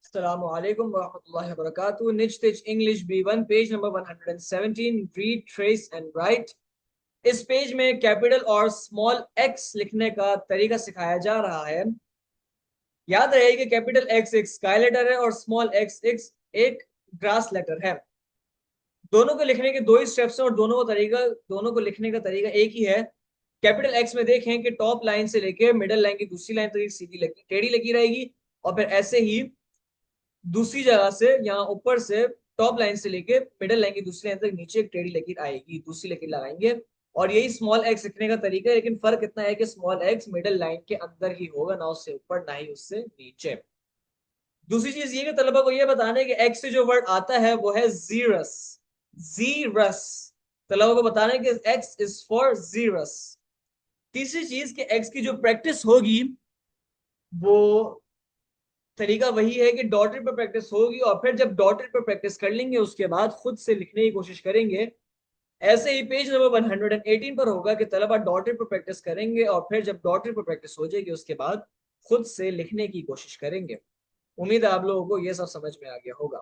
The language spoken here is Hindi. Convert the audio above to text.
Assalamualaikum warahmatullahi wabarakatuh. Niche Stitch English B1 page number 117 read trace and right. इस पेज में कैपिटल और स्मॉल एक्स लिखने का तरीका सिखाया जा रहा है। याद रहे कि कैपिटल एक्स एक स्काई लेटर है और स्मॉल एक्स एक ग्रास लेटर है। दोनों को लिखने के दो ही स्टेप्स हैं और दोनों को लिखने का तरीका एक ही है। कैपिटल एक्स में देखें कि टॉप लाइन से लेके मिडिल लाइन की दूसरी लाइन तक सीधी लगी टेढ़ी लगी रहेगी, और फिर ऐसे ही दूसरी जगह से यहाँ ऊपर से टॉप लाइन से लेके मिडिल लाइन की दूसरी लाइन तक नीचे एक टेढ़ी लकीर आएगी, दूसरी लकीर लगाएंगे। और यही स्मॉल एक्स लिखने का तरीका है, लेकिन फर्क इतना है कि स्मॉल एक्स मिडिल लाइन के अंदर ही होगा, ना उससे ऊपर ना ही उससे नीचे। दूसरी चीज ये कि तलबा को ये बताना है कि एक्स से जो वर्ड आता है वो है जीरस। जीरस तलबा को बताना है कि एक्स इज फॉर जीरस। तीसरी चीज कि एक्स की जो प्रैक्टिस होगी वो तरीका वही है कि डॉटेड पर प्रैक्टिस होगी, और फिर जब डॉटेड पर प्रैक्टिस कर लेंगे उसके बाद खुद से लिखने की कोशिश करेंगे। ऐसे ही पेज नंबर 118 पर होगा कि तलबा डॉटेड पर प्रैक्टिस करेंगे, और फिर जब डॉटेड पर प्रैक्टिस हो जाएगी उसके बाद खुद से लिखने की कोशिश करेंगे। उम्मीद है आप लोगों को यह सब समझ में आ गया होगा।